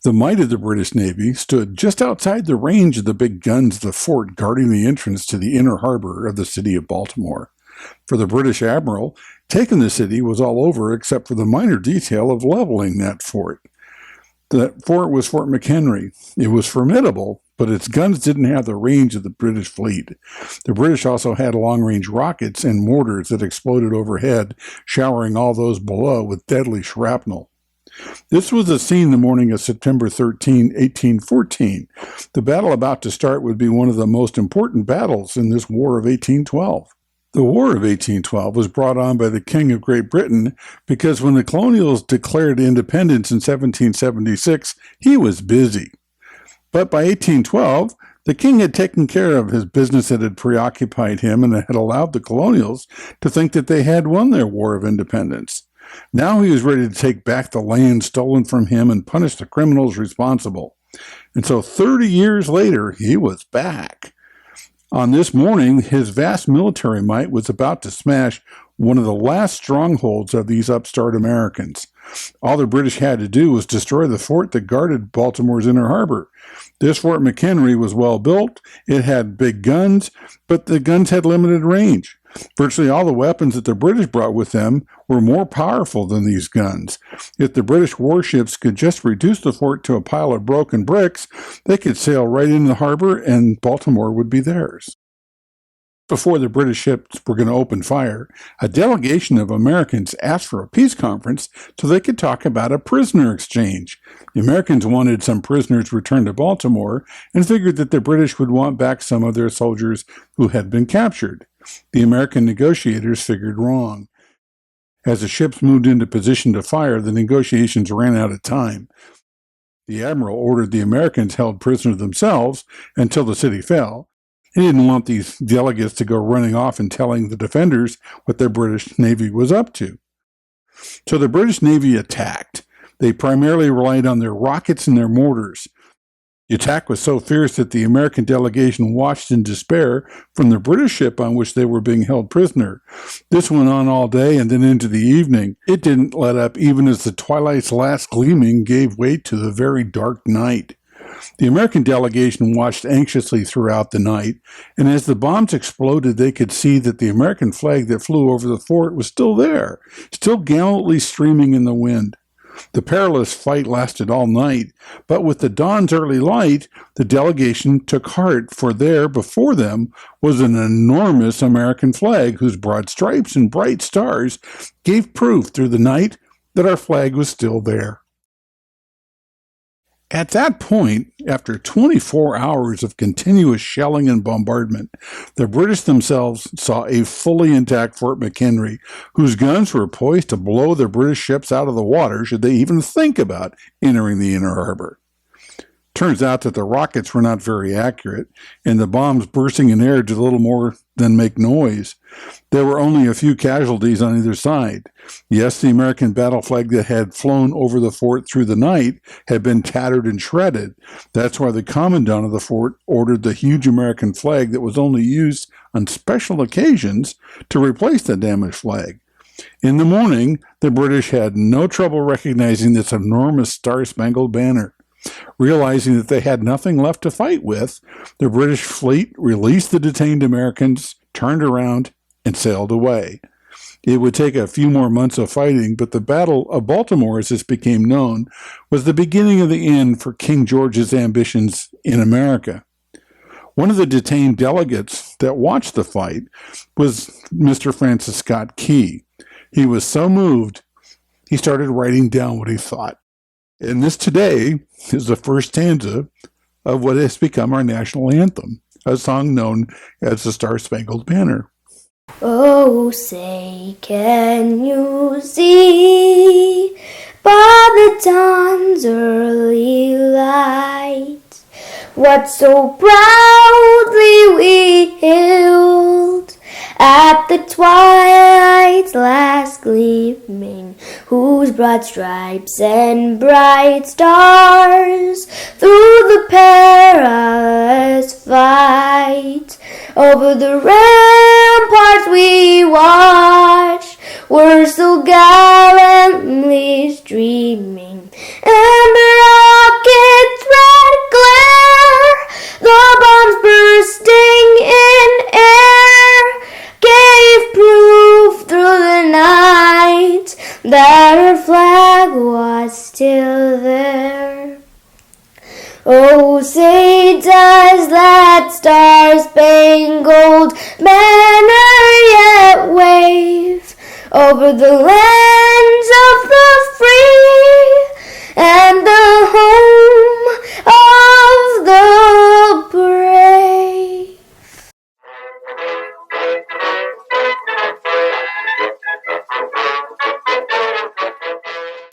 The might of the British Navy stood just outside the range of the big guns of the fort guarding the entrance to the inner harbor of the city of Baltimore. For the British admiral, taking the city was all over except for the minor detail of leveling that fort. That fort was Fort McHenry. It was formidable, but its guns didn't have the range of the British fleet. The British also had long-range rockets and mortars that exploded overhead, showering all those below with deadly shrapnel. This was the scene the morning of September 13, 1814. The battle about to start would be one of the most important battles in this War of 1812. The War of 1812 was brought on by the King of Great Britain because when the colonials declared independence in 1776, he was busy. But by 1812, the king had taken care of his business that had preoccupied him and had allowed the colonials to think that they had won their War of Independence. Now he was ready to take back the land stolen from him and punish the criminals responsible. And so 30 years later, he was back. On this morning, his vast military might was about to smash one of the last strongholds of these upstart Americans. All the British had to do was destroy the fort that guarded Baltimore's inner harbor. This Fort McHenry was well built, it had big guns, but the guns had limited range. Virtually all the weapons that the British brought with them were more powerful than these guns. If the British warships could just reduce the fort to a pile of broken bricks, they could sail right into the harbor and Baltimore would be theirs. Before the British ships were going to open fire, a delegation of Americans asked for a peace conference so they could talk about a prisoner exchange. The Americans wanted some prisoners returned to Baltimore and figured that the British would want back some of their soldiers who had been captured. The American negotiators figured wrong. As the ships moved into position to fire, the negotiations ran out of time. The admiral ordered the Americans held prisoner themselves until the city fell. He didn't want these delegates to go running off and telling the defenders what the British Navy was up to. So the British Navy attacked. They primarily relied on their rockets and their mortars. The attack was so fierce that the American delegation watched in despair from the British ship on which they were being held prisoner. This went on all day and then into the evening. It didn't let up even as the twilight's last gleaming gave way to the very dark night. The American delegation watched anxiously throughout the night, and as the bombs exploded, they could see that the American flag that flew over the fort was still there, still gallantly streaming in the wind. The perilous fight lasted all night, but with the dawn's early light, the delegation took heart, for there before them was an enormous American flag whose broad stripes and bright stars gave proof through the night that our flag was still there. At that point, after 24 hours of continuous shelling and bombardment, the British themselves saw a fully intact Fort McHenry, whose guns were poised to blow the British ships out of the water should they even think about entering the inner harbor. Turns out that the rockets were not very accurate, and the bombs bursting in air did little more than make noise. There were only a few casualties on either side. Yes, the American battle flag that had flown over the fort through the night had been tattered and shredded. That's why the commandant of the fort ordered the huge American flag that was only used on special occasions to replace the damaged flag. In the morning, the British had no trouble recognizing this enormous Star-Spangled Banner. Realizing that they had nothing left to fight with, the British fleet released the detained Americans, turned around, and sailed away. It would take a few more months of fighting, but the Battle of Baltimore, as this became known, was the beginning of the end for King George's ambitions in America. One of the detained delegates that watched the fight was Mr. Francis Scott Key. He was so moved, he started writing down what he thought. And this today is the first stanza of what has become our national anthem, a song known as the Star-Spangled Banner. Oh, say, can you see by the dawn's early light what so proudly we hailed at the twilight's last gleaming, whose broad stripes and bright stars through the perilous fight over the ramparts we watched were so gallantly streaming, and rockets does that star-spangled banner yet wave over the land